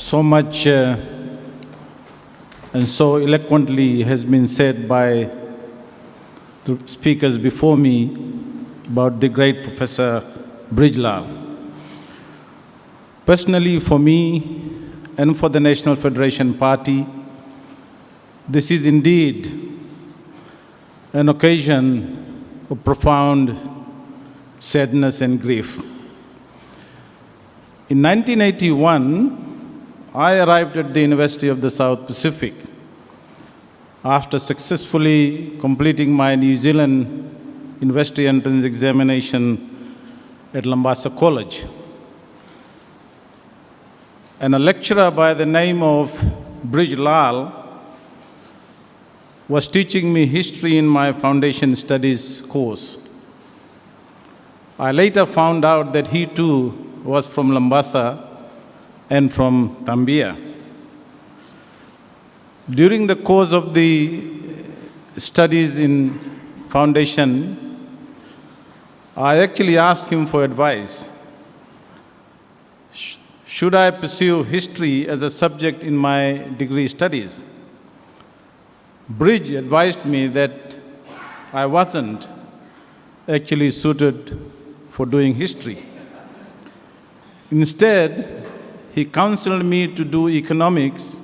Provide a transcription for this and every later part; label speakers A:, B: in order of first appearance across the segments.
A: So much and so eloquently has been said by the speakers before me about the great Professor Brij. Personally, for me and for the National Federation Party, this is indeed an occasion of profound sadness and grief. In 1981, I arrived at the University of the South Pacific after successfully completing my New Zealand University entrance examination at Lambasa College. And a lecturer by the name of Brij was teaching me history in my foundation studies course. I later found out that he too was from Lambasa and from Tambia. During the course of the studies in foundation, I actually asked him for advice. Should I pursue history as a subject in my degree studies? Brij advised me that I wasn't actually suited for doing history. Instead, he counseled me to do economics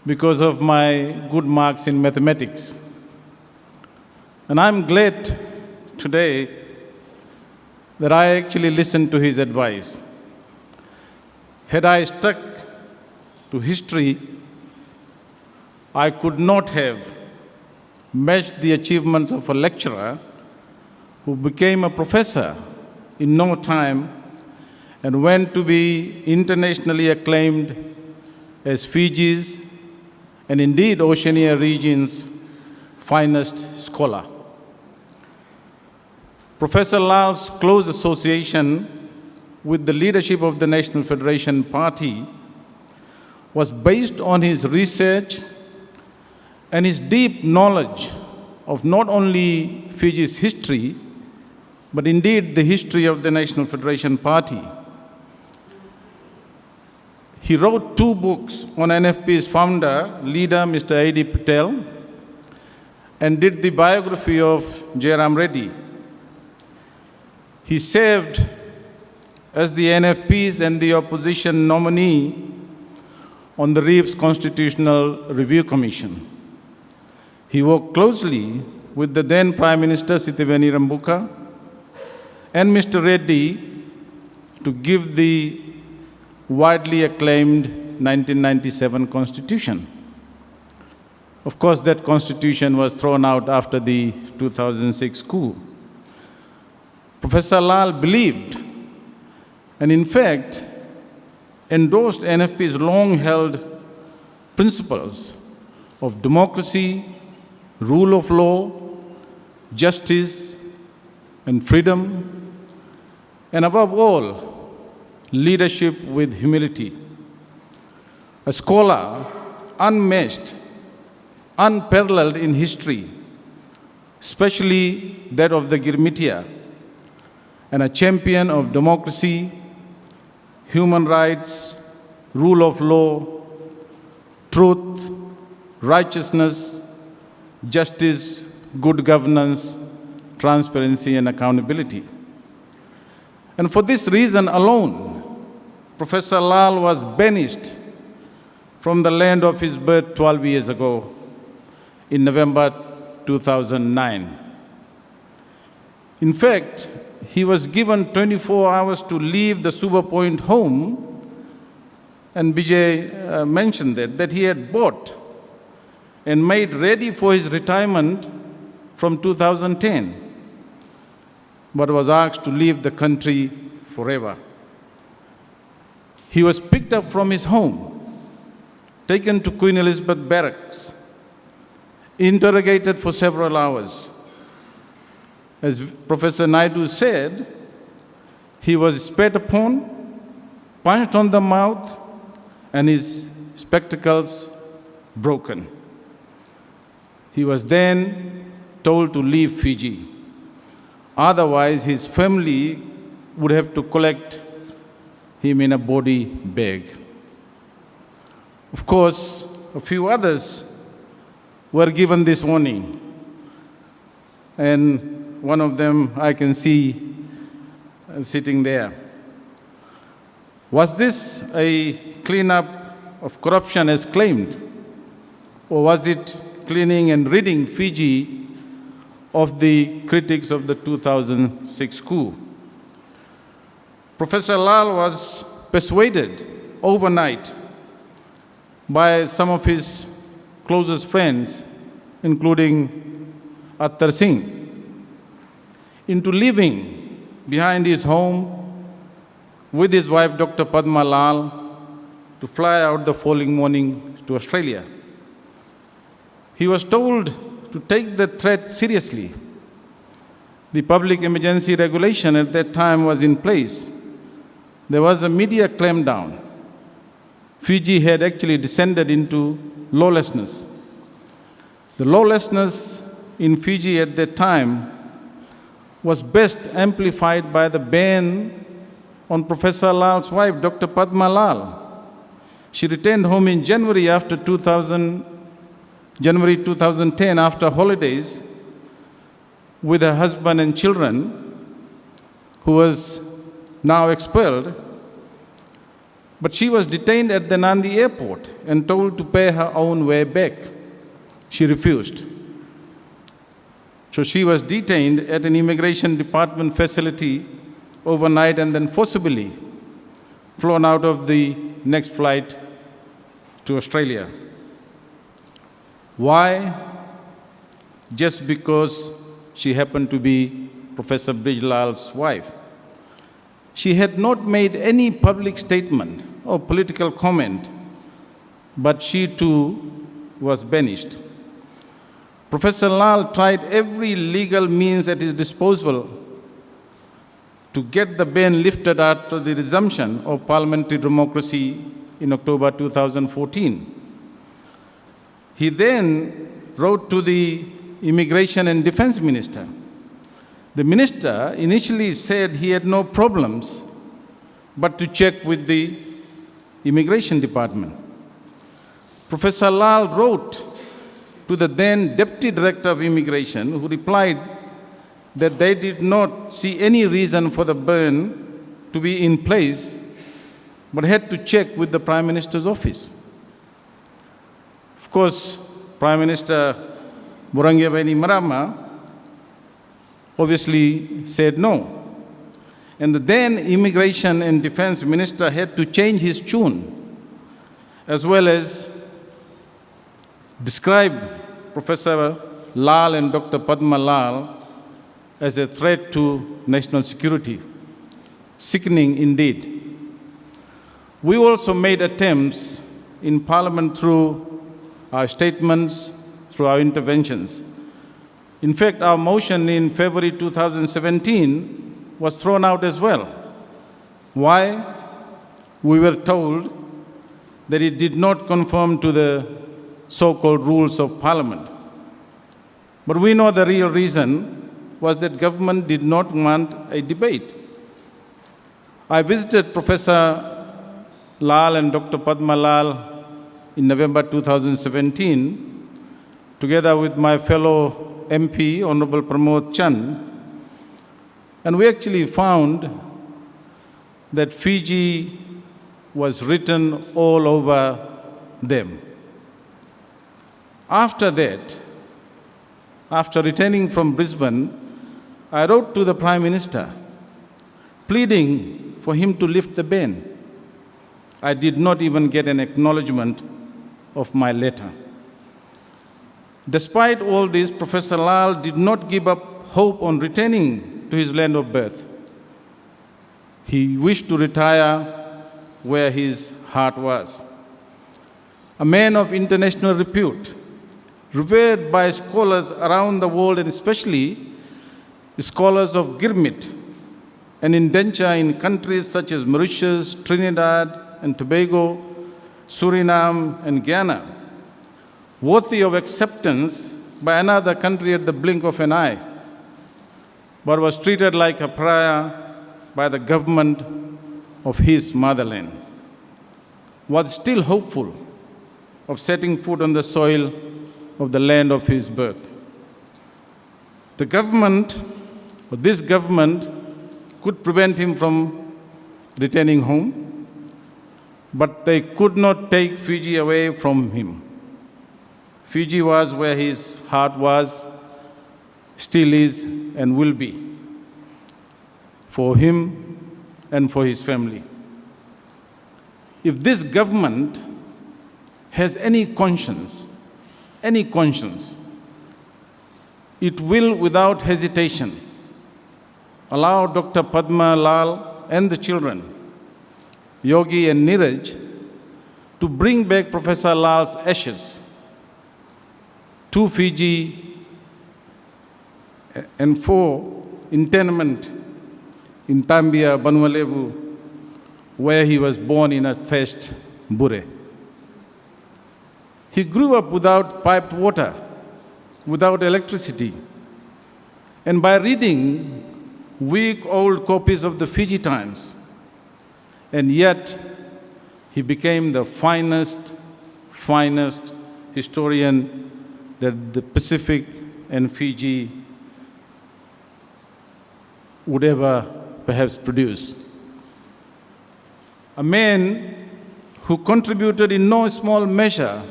A: because of my good marks in mathematics. And I'm glad today that I actually listened to his advice. Had I stuck to history, I could not have matched the achievements of a lecturer who became a professor in no time and went to be internationally acclaimed as Fiji's and indeed Oceania region's finest scholar. Professor Lal's close association with the leadership of the National Federation Party was based on his research and his deep knowledge of not only Fiji's history, but indeed the history of the National Federation Party. He wrote 2 books on NFP's founder, leader, Mr. A.D. Patel, and did the biography of Jairam Reddy. He served as the NFP's and the opposition nominee on the Reeves Constitutional Review Commission. He worked closely with the then Prime Minister Sitiveni Rabuka and Mr. Reddy to give the widely acclaimed 1997 Constitution. Of course, that Constitution was thrown out after the 2006 coup. Professor Lal believed, and in fact, endorsed NFP's long-held principles of democracy, rule of law, justice, and freedom, and above all, leadership with humility. A scholar unmatched, unparalleled in history, especially that of the Girmitia, and a champion of democracy, human rights, rule of law, truth, righteousness, justice, good governance, transparency, and accountability. And for this reason alone, Professor Lal was banished from the land of his birth 12 years ago in November 2009. In fact, he was given 24 hours to leave the SUVA Point home, and Vijay mentioned that he had bought and made ready for his retirement from 2010, but was asked to leave the country forever. He was picked up from his home, taken to Queen Elizabeth Barracks, interrogated for several hours. As Professor Naidu said, he was spat upon, punched on the mouth, and his spectacles broken. He was then told to leave Fiji. Otherwise, his family would have to collect him in a body bag. Of course, a few others were given this warning. And one of them I can see sitting there. Was this a cleanup of corruption as claimed? Or was it cleaning and ridding Fiji of the critics of the 2006 coup? Professor Lal was persuaded overnight by some of his closest friends, including Attar Singh, into leaving behind his home with his wife, Dr. Padma Lal, to fly out the following morning to Australia. He was told to take the threat seriously. The public emergency regulation at that time was in place. There was a media clampdown. Fiji had actually descended into lawlessness. The lawlessness in Fiji at that time was best amplified by the ban on Professor Lal's wife, Dr. Padma Lal. She returned home in January 2010 after holidays with her husband and children, who was now expelled. But she was detained at the Nandi airport and told to pay her own way back. She refused. So she was detained at an immigration department facility overnight and then forcibly flown out of the next flight to Australia. Why? Just because she happened to be Professor Brij Lal's wife. She had not made any public statement or political comment, but she too was banished. Professor Lal tried every legal means at his disposal to get the ban lifted after the resumption of parliamentary democracy in October 2014. He then wrote to the Immigration and Defense Minister. The minister initially said he had no problems but to check with the Immigration Department. Professor Lal wrote to the then Deputy Director of Immigration, who replied that they did not see any reason for the ban to be in place, but had to check with the Prime Minister's office. Of course, Prime Minister Burangiyabeni Marama obviously said no. And the then Immigration and Defense Minister had to change his tune, as well as describe Professor Lal and Dr. Padma Lal as a threat to national security. Sickening indeed. We also made attempts in Parliament through our statements, through our interventions. In fact, our motion in February 2017 was thrown out as well. Why? We were told that it did not conform to the so-called rules of Parliament. But we know the real reason was that government did not want a debate. I visited Professor Lal and Dr. Padma Lal in November 2017, together with my fellow MP, Honorable Pramod Chand, and we actually found that Fiji was written all over them. After that, after returning from Brisbane, I wrote to the Prime Minister, pleading for him to lift the ban. I did not even get an acknowledgement of my letter. Despite all this, Professor Lal did not give up hope on returning to his land of birth. He wished to retire where his heart was. A man of international repute, revered by scholars around the world, and especially scholars of Girmit, an indenture in countries such as Mauritius, Trinidad and Tobago, Suriname and Guyana, worthy of acceptance by another country at the blink of an eye, but was treated like a pariah by the government of his motherland. Was still hopeful of setting foot on the soil of the land of his birth. The government, or this government, could prevent him from returning home, but they could not take Fiji away from him. Fiji was where his heart was, still is, and will be, for him and for his family. If this government has any conscience, it will, without hesitation, allow Dr. Padma Lal and the children, Yogi and Neeraj, to bring back Professor Lal's ashes to Fiji and for interment in Tambia, Banwalevu, where he was born in a thatched bure. He grew up without piped water, without electricity, and by reading week-old copies of the Fiji Times, and yet he became the finest historian that the Pacific and Fiji would ever perhaps produce. A man who contributed in no small measure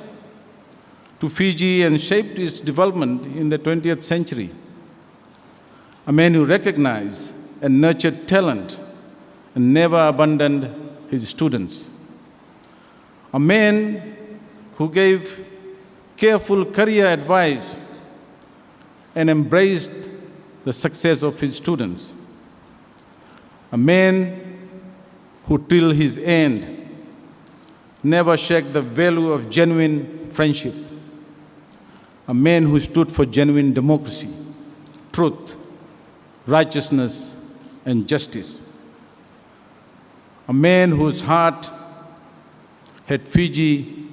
A: to Fiji and shaped its development in the 20th century. A man who recognized and nurtured talent and never abandoned his students. A man who gave careful career advice and embraced the success of his students. A man who till his end never shirked the value of genuine friendship. A man who stood for genuine democracy, truth, righteousness, and justice. A man whose heart had Fiji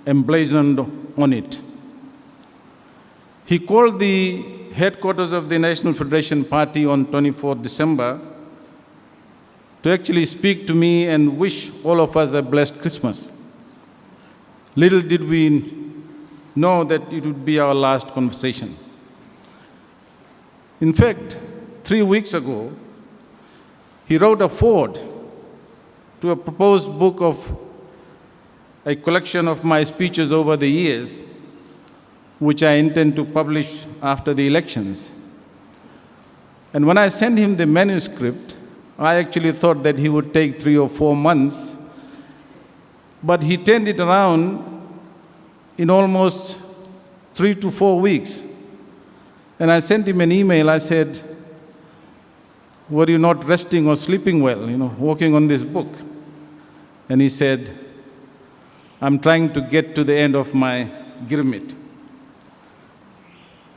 A: emblazoned on it. He called the headquarters of the National Federation Party on 24th December to actually speak to me and wish all of us a blessed Christmas. Little did we know that it would be our last conversation. In fact, 3 weeks ago, he wrote a foreword to a proposed book of a collection of my speeches over the years, which I intend to publish after the elections. And when I sent him the manuscript, I actually thought that he would take 3 or 4 months, but he turned it around in almost 3 to 4 weeks. And I sent him an email. I said, were you not resting or sleeping well, working on this book? And he said, I'm trying to get to the end of my Girmit.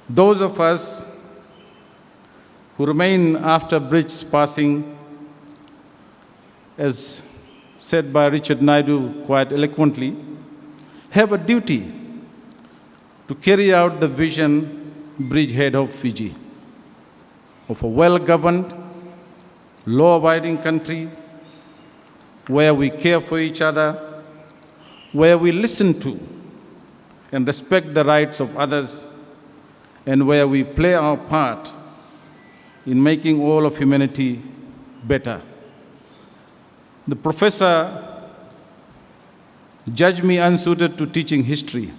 A: Those of us who remain after Brij's passing, as said by Richard Naidu quite eloquently, have a duty to carry out the vision Brij had of Fiji, of a well-governed, law-abiding country where we care for each other, where we listen to and respect the rights of others, and where we play our part in making all of humanity better. The professor judged me unsuited to teaching history.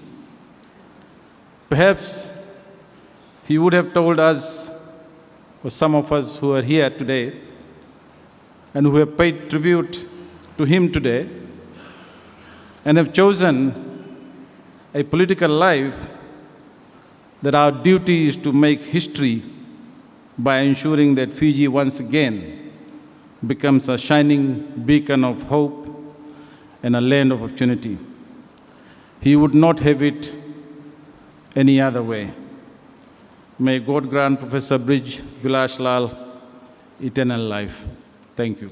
A: Perhaps he would have told us, or some of us who are here today, and who have paid tribute to him today, and have chosen a political life, that our duty is to make history by ensuring that Fiji once again becomes a shining beacon of hope and a land of opportunity. He would not have it any other way. May God grant Professor Brij, VILASH Lal eternal life. Thank you.